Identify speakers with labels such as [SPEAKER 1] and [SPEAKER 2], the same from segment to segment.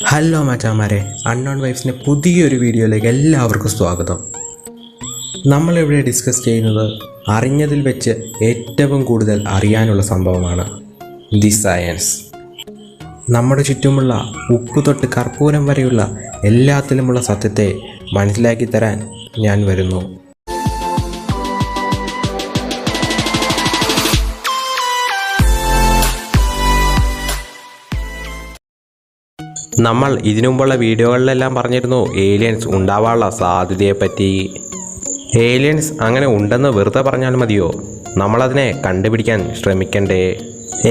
[SPEAKER 1] Hello മച്ചാമാരെ, unknown വൈഫ്സിൻ്റെ പുതിയൊരു വീഡിയോയിലേക്ക് എല്ലാവർക്കും സ്വാഗതം. നമ്മളിവിടെ ഡിസ്കസ് ചെയ്യുന്നത് അറിഞ്ഞതിൽ വെച്ച് ഏറ്റവും കൂടുതൽ അറിയാനുള്ള സംഭവമാണ് ദി സയൻസ്. നമ്മുടെ ചുറ്റുമുള്ള ഉപ്പ് തൊട്ട് കർപ്പൂരം വരെയുള്ള എല്ലാത്തിലുമുള്ള സത്യത്തെ മനസ്സിലാക്കി തരാൻ ഞാൻ വരുന്നു. നമ്മൾ ഇതിനുമുമ്പുള്ള വീഡിയോകളിലെല്ലാം പറഞ്ഞിരുന്നു ഏലിയൻസ് ഉണ്ടാവാനുള്ള സാധ്യതയെപ്പറ്റി. ഏലിയൻസ് അങ്ങനെ ഉണ്ടെന്ന് വെറുതെ പറഞ്ഞാൽ മതിയോ? നമ്മളതിനെ കണ്ടുപിടിക്കാൻ ശ്രമിക്കണ്ടേ?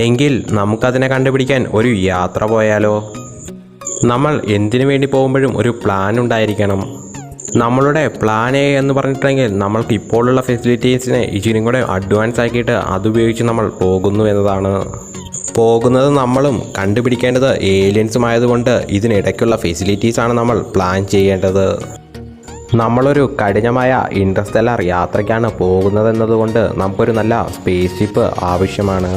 [SPEAKER 1] എങ്കിൽ നമുക്കതിനെ കണ്ടുപിടിക്കാൻ ഒരു യാത്ര പോയാലോ? നമ്മൾ എന്തിനു വേണ്ടി പോകുമ്പോഴും ഒരു പ്ലാൻ ഉണ്ടായിരിക്കണം. നമ്മളുടെ പ്ലാൻ എ എന്ന് പറഞ്ഞിട്ടുണ്ടെങ്കിൽ നമ്മൾക്ക് ഇപ്പോഴുള്ള ഫെസിലിറ്റീസിനെ ഇച്ചിരി കൂടെ അഡ്വാൻസ് ആക്കിയിട്ട് അതുപയോഗിച്ച് നമ്മൾ പോകുന്നു എന്നതാണ്. പോകുന്നത് നമ്മളും കണ്ടുപിടിക്കേണ്ടത് ഏലിയൻസുമായതുകൊണ്ട് ഇതിനിടയ്ക്കുള്ള ഫെസിലിറ്റീസാണ് നമ്മൾ പ്ലാൻ ചെയ്യേണ്ടത്. നമ്മളൊരു കഠിനമായ ഇൻ്റർസ്റ്റെല്ലാർ യാത്രയ്ക്കാണ് പോകുന്നതെന്നതുകൊണ്ട് നമുക്കൊരു നല്ല സ്പേസ് ഷിപ്പ് ആവശ്യമാണ്.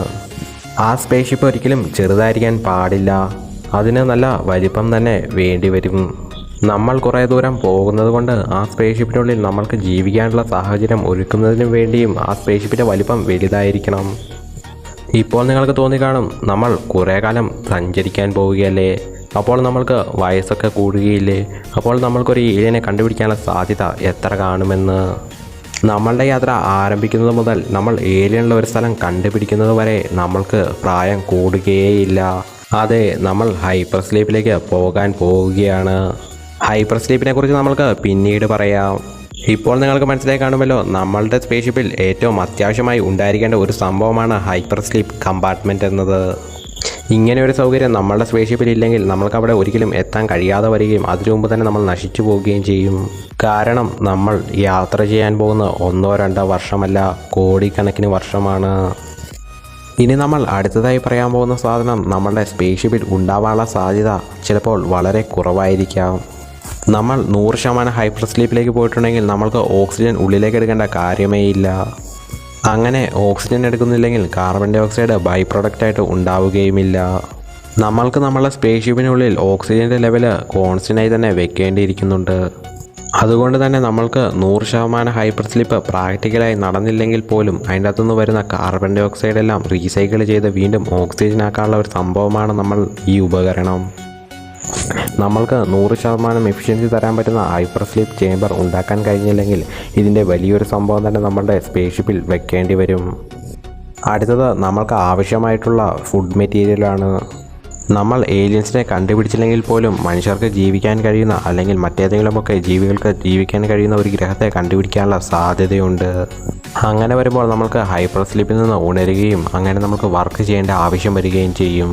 [SPEAKER 1] ആ സ്പേസ് ഷിപ്പ് ഒരിക്കലും ചെറുതായിരിക്കാൻ പാടില്ല. അതിന് നല്ല വലിപ്പം തന്നെ വേണ്ടി വരും. നമ്മൾ കുറേ ദൂരം പോകുന്നത് കൊണ്ട് ആ സ്പേസ് ഷിപ്പിനുള്ളിൽ നമ്മൾക്ക് ജീവിക്കാനുള്ള സാഹചര്യം ഒരുക്കുന്നതിന് വേണ്ടിയും ആ സ്പേസ് ഷിപ്പിൻ്റെ വലിപ്പം വലുതായിരിക്കണം. ഇപ്പോൾ നിങ്ങൾക്ക് തോന്നിക്കാണും, നമ്മൾ കുറേ കാലം സഞ്ചരിക്കാൻ പോവുകയല്ലേ, അപ്പോൾ നമ്മൾക്ക് വയസ്സൊക്കെ കൂടുകയില്ലേ, അപ്പോൾ നമ്മൾക്കൊരു ഏലിയനെ കണ്ടുപിടിക്കാനുള്ള സാധ്യത എത്ര കാണുമെന്ന്. നമ്മളുടെ യാത്ര ആരംഭിക്കുന്നത് മുതൽ നമ്മൾ ഏലിയനുള്ള ഒരു സ്ഥലം കണ്ടുപിടിക്കുന്നത് വരെ നമ്മൾക്ക് പ്രായം കൂടുകയേയില്ല. അതെ, നമ്മൾ ഹൈപ്പർ സ്ലീപ്പിലേക്ക് പോകാൻ പോവുകയാണ്. ഹൈപ്പർ സ്ലീപ്പിനെ കുറിച്ച് നമ്മൾക്ക് പിന്നീട് പറയാം. ഇപ്പോൾ നിങ്ങൾക്ക് മനസ്സിലായി കാണുമല്ലോ, നമ്മളുടെ സ്പേസ് ഷിപ്പിൽ ഏറ്റവും അത്യാവശ്യമായി ഉണ്ടായിരിക്കേണ്ട ഒരു സംഭവമാണ് ഹൈപ്പർ സ്ലീപ്പ് കമ്പാർട്ട്മെൻറ്റ് എന്നത്. ഇങ്ങനെ ഒരു സൗകര്യം നമ്മളുടെ സ്പേസ് ഷിപ്പിൽ ഇല്ലെങ്കിൽ നമ്മൾക്ക് അവിടെ ഒരിക്കലും എത്താൻ കഴിയാതെ വരികയും അതിനു മുമ്പ് തന്നെ നമ്മൾ നശിച്ചു പോവുകയും ചെയ്യും. കാരണം നമ്മൾ യാത്ര ചെയ്യാൻ പോകുന്ന 1-2 വർഷമല്ല, കോടിക്കണക്കിന് വർഷമാണ്. ഇനി നമ്മൾ അടുത്തതായി പറയാൻ പോകുന്ന സാധനം നമ്മളുടെ സ്പേസ് ഷിപ്പിൽ ഉണ്ടാവാനുള്ള സാധ്യത ചിലപ്പോൾ വളരെ കുറവായിരിക്കാം. നമ്മൾ 100% ഹൈപ്പർ സ്ലീപ്പിലേക്ക് പോയിട്ടുണ്ടെങ്കിൽ നമ്മൾക്ക് ഓക്സിജൻ ഉള്ളിലേക്ക് എടുക്കേണ്ട കാര്യമേ ഇല്ല. അങ്ങനെ ഓക്സിജൻ എടുക്കുന്നില്ലെങ്കിൽ കാർബൺ ഡൈ ഓക്സൈഡ് ബൈ പ്രൊഡക്റ്റായിട്ട് ഉണ്ടാവുകയുമില്ല. നമ്മൾക്ക് നമ്മളുടെ സ്പേസ് ഷിപ്പിനുള്ളിൽ ഓക്സിജൻ്റെ ലെവല് കോൺസ്റ്റൻ്റായി തന്നെ വെക്കേണ്ടിയിരിക്കുന്നുണ്ട്. അതുകൊണ്ട് തന്നെ നമ്മൾക്ക് 100% ഹൈപ്പർ സ്ലീപ്പ് പ്രാക്ടിക്കലായി നടന്നില്ലെങ്കിൽ പോലും അതിൻ്റെ അകത്തുനിന്ന് വരുന്ന കാർബൺ ഡൈ ഓക്സൈഡ് എല്ലാം റീസൈക്കിൾ ചെയ്ത് വീണ്ടും ഓക്സിജൻ ആക്കാനുള്ള ഒരു സംഭവമാണ് നമ്മൾ ഈ ഉപകരണം. നമ്മൾക്ക് 100% എഫിഷ്യൻസി തരാൻ പറ്റുന്ന ഹൈപ്പർ സ്ലീപ്പ് ചേംബർ ഉണ്ടാക്കാൻ കഴിഞ്ഞില്ലെങ്കിൽ ഇതിൻ്റെ വലിയൊരു സംഭവം തന്നെ നമ്മുടെ സ്പേസ് ഷിപ്പിൽ വെക്കേണ്ടി വരും. അടുത്തത് നമ്മൾക്ക് ആവശ്യമായിട്ടുള്ള ഫുഡ് മെറ്റീരിയലാണ്. നമ്മൾ ഏലിയൻസിനെ കണ്ടുപിടിച്ചില്ലെങ്കിൽ പോലും മനുഷ്യർക്ക് ജീവിക്കാൻ കഴിയുന്ന അല്ലെങ്കിൽ മറ്റേതെങ്കിലുമൊക്കെ ജീവികൾക്ക് ജീവിക്കാൻ കഴിയുന്ന ഒരു ഗ്രഹത്തെ കണ്ടുപിടിക്കാനുള്ള സാധ്യതയുണ്ട്. അങ്ങനെ വരുമ്പോൾ നമ്മൾക്ക് ഹൈപ്പർ സ്ലീപ്പിൽ നിന്ന് ഉണരുകയും അങ്ങനെ നമുക്ക് വർക്ക് ചെയ്യേണ്ട ആവശ്യം വരികയും ചെയ്യും.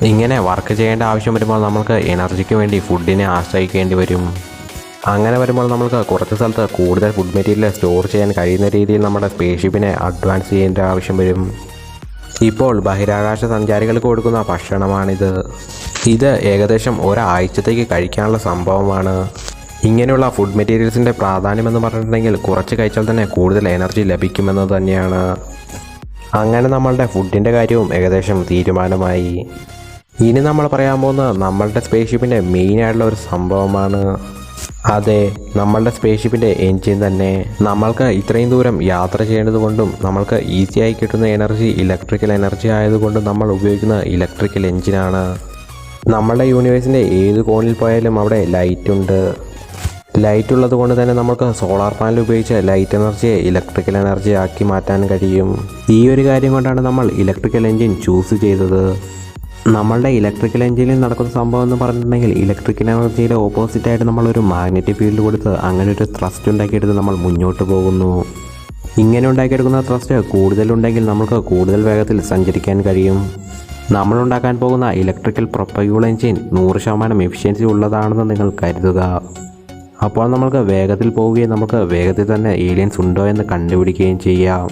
[SPEAKER 1] ഇങ്ങനെ വർക്ക് ചെയ്യേണ്ട ആവശ്യം വരുമ്പോൾ നമ്മൾക്ക് എനർജിക്ക് വേണ്ടി ഫുഡിനെ ആശ്രയിക്കേണ്ടി വരും. അങ്ങനെ വരുമ്പോൾ നമ്മൾക്ക് കുറച്ച് സ്ഥലത്ത് കൂടുതൽ ഫുഡ് മെറ്റീരിയൽ സ്റ്റോർ ചെയ്യാൻ കഴിയുന്ന രീതിയിൽ നമ്മുടെ സ്പേസ് ഷിപ്പിനെ അഡ്വാൻസ് ചെയ്യേണ്ട ആവശ്യം വരും. ഇപ്പോൾ ബഹിരാകാശ സഞ്ചാരികൾക്ക് കൊടുക്കുന്ന ഭക്ഷണമാണിത്. ഇത് ഏകദേശം ഒരാഴ്ചത്തേക്ക് കഴിക്കാനുള്ള സംഭവമാണ്. ഇങ്ങനെയുള്ള ഫുഡ് മെറ്റീരിയൽസിൻ്റെ പ്രാധാന്യമെന്ന് പറഞ്ഞിട്ടുണ്ടെങ്കിൽ കുറച്ച് കഴിച്ചാൽ തന്നെ കൂടുതൽ എനർജി ലഭിക്കുമെന്നത് തന്നെയാണ്. അങ്ങനെ നമ്മളുടെ ഫുഡിൻ്റെ കാര്യവും ഏകദേശം തീരുമാനമായി. ഇനി നമ്മൾ പറയാൻ പോകുന്നത് നമ്മളുടെ സ്പേസ് ഷിപ്പിൻ്റെ മെയിനായിട്ടുള്ള ഒരു സംഭവമാണ്. അതെ, നമ്മളുടെ സ്പേസ് ഷിപ്പിൻ്റെ എൻജിൻ തന്നെ. നമ്മൾക്ക് ഇത്രയും ദൂരം യാത്ര ചെയ്യേണ്ടത് കൊണ്ടും നമ്മൾക്ക് ഈസിയായി കിട്ടുന്ന എനർജി ഇലക്ട്രിക്കൽ എനർജി ആയതുകൊണ്ടും നമ്മൾ ഉപയോഗിക്കുന്ന ഇലക്ട്രിക്കൽ എൻജിനാണ്. നമ്മളുടെ യൂണിവേഴ്സിൻ്റെ ഏത് കോണിൽ പോയാലും അവിടെ ലൈറ്റുണ്ട്. ലൈറ്റ് ഉള്ളത് കൊണ്ട് തന്നെ നമുക്ക് സോളാർ പാനൽ ഉപയോഗിച്ച് ലൈറ്റ് എനർജിയെ ഇലക്ട്രിക്കൽ എനർജി ആക്കി മാറ്റാൻ കഴിയും. ഈ ഒരു കാര്യം കൊണ്ടാണ് നമ്മൾ ഇലക്ട്രിക്കൽ എൻജിൻ ചൂസ് ചെയ്തത്. നമ്മളുടെ ഇലക്ട്രിക്കൽ എൻജിനിൽ നടക്കുന്ന സംഭവം എന്ന് പറഞ്ഞിട്ടുണ്ടെങ്കിൽ ഇലക്ട്രിക്കൽ എനർജിയുടെ ഓപ്പോസിറ്റായിട്ട് നമ്മളൊരു മാഗ്നറ്റിക് ഫീൽഡ് കൊടുത്ത് അങ്ങനെ ഒരു ത്രസ്റ്റ് ഉണ്ടാക്കിയെടുത്ത് നമ്മൾ മുന്നോട്ട് പോകുന്നു. ഇങ്ങനെ ഉണ്ടാക്കിയെടുക്കുന്ന ത്രസ്റ്റ് കൂടുതലുണ്ടെങ്കിൽ നമുക്ക് കൂടുതൽ വേഗത്തിൽ സഞ്ചരിക്കാൻ കഴിയും. നമ്മളുണ്ടാക്കാൻ പോകുന്ന ഇലക്ട്രിക്കൽ പ്രൊപ്പഗ്യൂൾ എൻജിൻ 100% എഫിഷ്യൻസി ഉള്ളതാണെന്ന് നിങ്ങൾ കരുതുക. അപ്പോൾ നമുക്ക് വേഗത്തിൽ പോവുകയും നമുക്ക് വേഗത്തിൽ തന്നെ ഏലിയൻസ് ഉണ്ടോ എന്ന് കണ്ടുപിടിക്കുകയും ചെയ്യാം.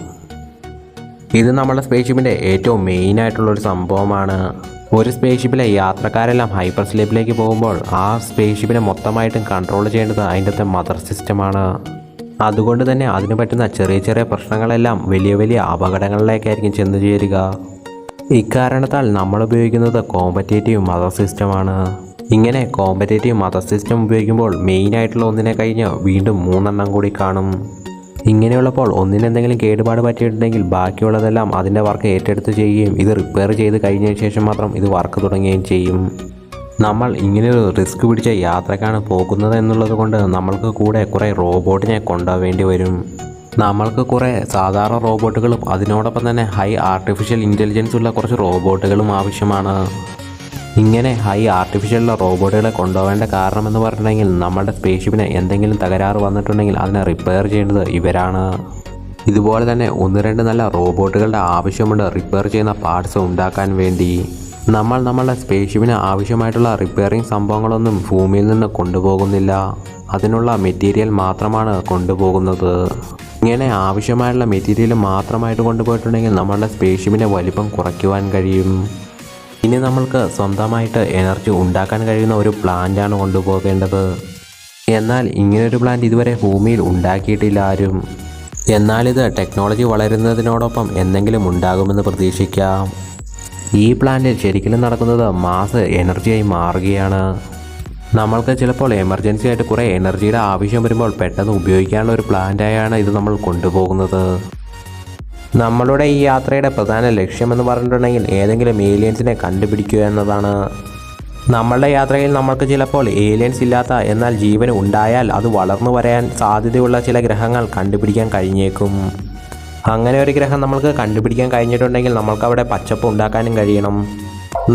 [SPEAKER 1] ഇത് നമ്മുടെ സ്പേസ് ഷിപ്പിൻ്റെ ഏറ്റവും മെയിനായിട്ടുള്ളൊരു സംഭവമാണ്. ഒരു സ്പേസ് ഷിപ്പിലെ യാത്രക്കാരെല്ലാം ഹൈപ്പർ സ്ലീപ്പിലേക്ക് പോകുമ്പോൾ ആ സ്പേസ് ഷിപ്പിനെ മൊത്തമായിട്ടും കൺട്രോൾ ചെയ്യേണ്ടത് അതിൻ്റെ മദർ സിസ്റ്റമാണ്. അതുകൊണ്ട് തന്നെ അതിന് പറ്റുന്ന ചെറിയ ചെറിയ പ്രശ്നങ്ങളെല്ലാം വലിയ വലിയ അപകടങ്ങളിലേക്കായിരിക്കും ചെന്നു ചേരുക. ഇക്കാരണത്താൽ നമ്മൾ ഉപയോഗിക്കുന്നത് കോമ്പറ്റേറ്റീവ് മദർ സിസ്റ്റമാണ്. ഇങ്ങനെ കോമ്പറ്റേറ്റീവ് മത സിസ്റ്റം ഉപയോഗിക്കുമ്പോൾ മെയിനായിട്ടുള്ള ഒന്നിനെ കഴിഞ്ഞ് വീണ്ടും 3 കൂടി കാണും. ഇങ്ങനെയുള്ളപ്പോൾ ഒന്നിനെന്തെങ്കിലും കേടുപാട് പറ്റിയിട്ടുണ്ടെങ്കിൽ ബാക്കിയുള്ളതെല്ലാം അതിൻ്റെ വർക്ക് ഏറ്റെടുത്ത് ചെയ്യുകയും ഇത് റിപ്പയർ ചെയ്ത് കഴിഞ്ഞതിന് ശേഷം മാത്രം ഇത് വർക്ക് തുടങ്ങുകയും ചെയ്യും. നമ്മൾ ഇങ്ങനെയൊരു റിസ്ക് പിടിച്ച യാത്രക്കാണ് പോകുന്നത് എന്നുള്ളത് കൊണ്ട് നമ്മൾക്ക് കൂടെ കുറേ റോബോട്ടിനെ കൊണ്ടുപോവേണ്ടി വരും. നമ്മൾക്ക് കുറേ സാധാരണ റോബോട്ടുകളും അതിനോടൊപ്പം തന്നെ ഹൈ ആർട്ടിഫിഷ്യൽ ഇൻ്റലിജൻസ് ഉള്ള കുറച്ച് റോബോട്ടുകളും ആവശ്യമാണ്. ഇങ്ങനെ ഹൈ ആർട്ടിഫിഷ്യലുള്ള റോബോട്ടുകളെ കൊണ്ടുപോകേണ്ട കാരണമെന്ന് പറഞ്ഞിട്ടുണ്ടെങ്കിൽ നമ്മുടെ സ്പേസ്ഷിപ്പിന് എന്തെങ്കിലും തകരാറ് വന്നിട്ടുണ്ടെങ്കിൽ അതിനെ റിപ്പയർ ചെയ്യേണ്ടത് ഇവരാണ്. ഇതുപോലെ തന്നെ 1-2 നല്ല റോബോട്ടുകളുടെ ആവശ്യമുണ്ട് റിപ്പയർ ചെയ്യുന്ന പാർട്സ് ഉണ്ടാക്കാൻ വേണ്ടി. നമ്മൾ നമ്മളുടെ സ്പേസ്ഷിപ്പിന് ആവശ്യമായിട്ടുള്ള റിപ്പയറിങ് സംഭവങ്ങളൊന്നും ഭൂമിയിൽ നിന്ന് കൊണ്ടുപോകുന്നില്ല. അതിനുള്ള മെറ്റീരിയൽ മാത്രമാണ് കൊണ്ടുപോകുന്നത്. ഇങ്ങനെ ആവശ്യമായിട്ടുള്ള മെറ്റീരിയൽ മാത്രമായിട്ട് കൊണ്ടുപോയിട്ടുണ്ടെങ്കിൽ നമ്മളുടെ സ്പേസ്ഷിപ്പിൻ്റെ വലിപ്പം കുറയ്ക്കുവാൻ കഴിയും. ഇനി നമ്മൾക്ക് സ്വന്തമായിട്ട് എനർജി ഉണ്ടാക്കാൻ കഴിയുന്ന ഒരു പ്ലാന്റാണ് കൊണ്ടുപോകേണ്ടത്. എന്നാൽ ഇങ്ങനൊരു പ്ലാന്റ് ഇതുവരെ ഭൂമിയിൽ ഉണ്ടാക്കിയിട്ടില്ല ആരും. എന്നാൽ ഇത് ടെക്നോളജി വളരുന്നതിനോടൊപ്പം എന്തെങ്കിലും ഉണ്ടാകുമെന്ന് പ്രതീക്ഷിക്കാം. ഈ പ്ലാന്റ് ശരിക്കും നടക്കുന്നത് മാസ് എനർജിയായി മാറുകയാണ്. നമ്മൾക്ക് ചിലപ്പോൾ എമർജൻസി ആയിട്ട് കുറേ എനർജിയുടെ ആവശ്യം വരുമ്പോൾ പെട്ടെന്ന് ഉപയോഗിക്കാനുള്ള ഒരു പ്ലാന്റായാണ് ഇത് നമ്മൾ കൊണ്ടുപോകുന്നത്. നമ്മളുടെ ഈ യാത്രയുടെ പ്രധാന ലക്ഷ്യമെന്ന് പറഞ്ഞിട്ടുണ്ടെങ്കിൽ ഏതെങ്കിലും ഏലിയൻസിനെ കണ്ടുപിടിക്കുക എന്നതാണ്. നമ്മളുടെ യാത്രയിൽ നമ്മൾക്ക് ചിലപ്പോൾ ഏലിയൻസ് ഇല്ലാത്ത എന്നാൽ ജീവൻ ഉണ്ടായാൽ അത് വളർന്നു വരാൻ സാധ്യതയുള്ള ചില ഗ്രഹങ്ങൾ കണ്ടുപിടിക്കാൻ കഴിഞ്ഞേക്കും. അങ്ങനെ ഒരു ഗ്രഹം നമ്മൾക്ക് കണ്ടുപിടിക്കാൻ കഴിഞ്ഞിട്ടുണ്ടെങ്കിൽ നമ്മൾക്ക് അവിടെ പച്ചപ്പ് ഉണ്ടാക്കാനും കഴിയണം.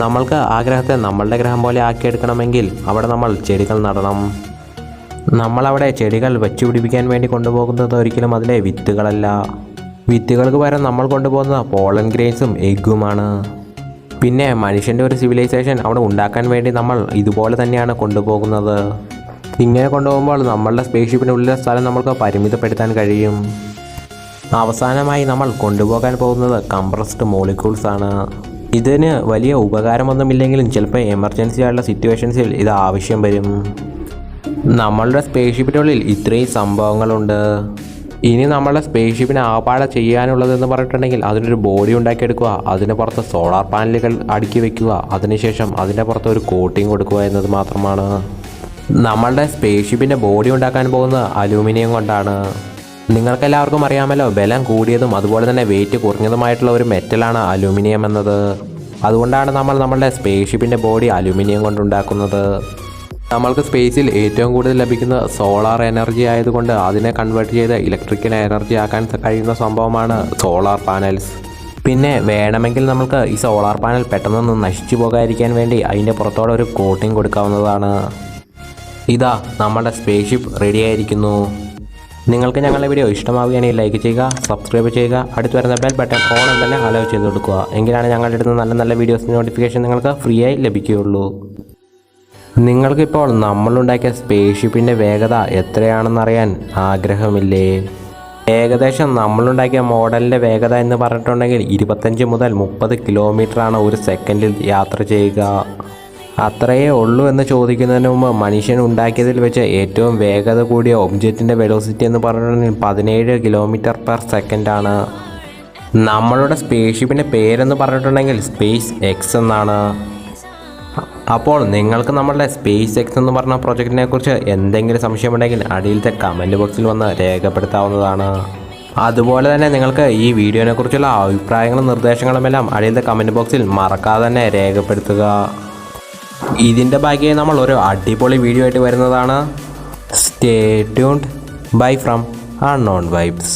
[SPEAKER 1] നമ്മൾക്ക് ആ ഗ്രഹത്തെ നമ്മളുടെ ഗ്രഹം പോലെ ആക്കിയെടുക്കണമെങ്കിൽ അവിടെ നമ്മൾ ചെടികൾ നടണം. നമ്മളവിടെ ചെടികൾ വെച്ചുപിടിപ്പിക്കാൻ വേണ്ടി കൊണ്ടുപോകുന്നത് ഒരിക്കലും അതിലെ വിത്തുകളല്ല. വിത്തുകൾക്ക് പകരം നമ്മൾ കൊണ്ടുപോകുന്ന പോളൻ ഗ്രെയിൻസും എഗ്ഗുമാണ്. പിന്നെ മനുഷ്യൻ്റെ ഒരു സിവിലൈസേഷൻ അവിടെ ഉണ്ടാക്കാൻ വേണ്ടി നമ്മൾ ഇതുപോലെ തന്നെയാണ് കൊണ്ടുപോകുന്നത്. ഇങ്ങനെ കൊണ്ടുപോകുമ്പോൾ നമ്മളുടെ സ്പേസ്ഷിപ്പിനുള്ളിലെ സ്ഥലം നമ്മൾക്ക് പരിമിതപ്പെടുത്താൻ കഴിയും. അവസാനമായി നമ്മൾ കൊണ്ടുപോകാൻ പോകുന്നത് കംപ്രസ്ഡ് മോളിക്യൂൾസ് ആണ്. ഇതിന് വലിയ ഉപകാരമൊന്നുമില്ലെങ്കിലും ചിലപ്പോൾ എമർജൻസി ആയിട്ടുള്ള സിറ്റുവേഷൻസിൽ ഇത് ആവശ്യം വരും. നമ്മളുടെ സ്പേസ്ഷിപ്പിനുള്ളിൽ ഇത്രയും സംഭവങ്ങളുണ്ട്. ഇനി നമ്മളുടെ സ്പേസ്ഷിപ്പിന് ആപാടെ ചെയ്യാനുള്ളതെന്ന് പറഞ്ഞിട്ടുണ്ടെങ്കിൽ അതിനൊരു ബോഡി ഉണ്ടാക്കിയെടുക്കുക, അതിന് പുറത്ത് സോളാർ പാനലുകൾ അടുക്കി വയ്ക്കുക, അതിനുശേഷം അതിൻ്റെ പുറത്ത് ഒരു കോട്ടിങ് കൊടുക്കുക എന്നത് മാത്രമാണ്. നമ്മളുടെ സ്പേസ്ഷിപ്പിൻ്റെ ബോഡി ഉണ്ടാക്കാൻ പോകുന്നത് അലൂമിനിയം കൊണ്ടാണ്. നിങ്ങൾക്കെല്ലാവർക്കും അറിയാമല്ലോ, ബലം കൂടിയതും അതുപോലെ തന്നെ വെയിറ്റ് കുറഞ്ഞതുമായിട്ടുള്ള ഒരു മെറ്റലാണ് അലൂമിനിയം എന്നത്. അതുകൊണ്ടാണ് നമ്മൾ നമ്മളുടെ സ്പേസ്ഷിപ്പിൻ്റെ ബോഡി അലൂമിനിയം കൊണ്ടുണ്ടാക്കുന്നത്. നമ്മൾക്ക് സ്പേസിൽ ഏറ്റവും കൂടുതൽ ലഭിക്കുന്ന സോളാർ എനർജി ആയതുകൊണ്ട് അതിനെ കൺവേർട്ട് ചെയ്ത് ഇലക്ട്രിക്കൽ എനർജി ആക്കാൻ കഴിയുന്ന സംഭവമാണ് സോളാർ പാനൽസ്. പിന്നെ വേണമെങ്കിൽ നമുക്ക് ഈ സോളാർ പാനൽ പെട്ടെന്നൊന്നും നശിച്ചു പോകാതിരിക്കാൻ വേണ്ടി അതിൻ്റെ പുറത്തോടെ ഒരു കോട്ടിങ് കൊടുക്കാവുന്നതാണ്. ഇതാ നമ്മുടെ സ്പേസ്ഷിപ്പ് റെഡി ആയിരിക്കുന്നു. നിങ്ങൾക്ക് ഞങ്ങളുടെ വീഡിയോ ഇഷ്ടമാവുകയാണെങ്കിൽ ലൈക്ക് ചെയ്യുക, സബ്സ്ക്രൈബ് ചെയ്യുക, അടുത്ത് വരുന്ന ബെൽ ബട്ടൺ ഓൺ എന്ന് തന്നെ അലോ ചെയ്ത് കൊടുക്കുക. എങ്കിലാണ് ഞങ്ങളുടെ അടുത്ത് നല്ല നല്ല വീഡിയോസിൻ്റെ നോട്ടിഫിക്കേഷൻ നിങ്ങൾക്ക് ഫ്രീ ആയി ലഭിക്കുകയുള്ളൂ. നിങ്ങൾക്കിപ്പോൾ നമ്മളുണ്ടാക്കിയ സ്പേസ്ഷിപ്പിൻ്റെ വേഗത എത്രയാണെന്നറിയാൻ ആഗ്രഹമില്ലേ? ഏകദേശം നമ്മളുണ്ടാക്കിയ മോഡലിൻ്റെ വേഗത എന്ന് പറഞ്ഞിട്ടുണ്ടെങ്കിൽ 25 മുതൽ 30 കിലോമീറ്ററാണ് ഒരു സെക്കൻഡിൽ യാത്ര ചെയ്യുക. അത്രയേ ഉള്ളൂ എന്ന് ചോദിക്കുന്നതിന് മുമ്പ് മനുഷ്യൻ ഉണ്ടാക്കിയതിൽ വെച്ച് ഏറ്റവും വേഗത കൂടിയ ഒബ്ജക്റ്റിൻ്റെ വെലോസിറ്റി എന്ന് പറഞ്ഞിട്ടുണ്ടെങ്കിൽ 17 കിലോമീറ്റർ പെർ സെക്കൻഡാണ്. നമ്മളുടെ സ്പേസ്ഷിപ്പിൻ്റെ പേരെന്ന് പറഞ്ഞിട്ടുണ്ടെങ്കിൽ സ്പേസ് എക്സ് എന്നാണ്. അപ്പോൾ നിങ്ങൾക്ക് നമ്മളുടെ സ്പേസ് എക്സ് എന്ന് പറഞ്ഞ പ്രൊജക്റ്റിനെ കുറിച്ച് എന്തെങ്കിലും സംശയമുണ്ടെങ്കിൽ അടിയിലത്തെ കമൻറ്റ് ബോക്സിൽ വന്ന് രേഖപ്പെടുത്താവുന്നതാണ്. അതുപോലെ തന്നെ നിങ്ങൾക്ക് ഈ വീഡിയോനെ കുറിച്ചുള്ള അഭിപ്രായങ്ങളും നിർദ്ദേശങ്ങളും എല്ലാം അടിയിലത്തെ കമൻറ്റ് ബോക്സിൽ മറക്കാതെ തന്നെ രേഖപ്പെടുത്തുക. ഇതിൻ്റെ ബാക്കിയായി നമ്മൾ ഒരു അടിപൊളി വീഡിയോ ആയിട്ട് വരുന്നതാണ്. Stay tuned. Bye from unknown vibes.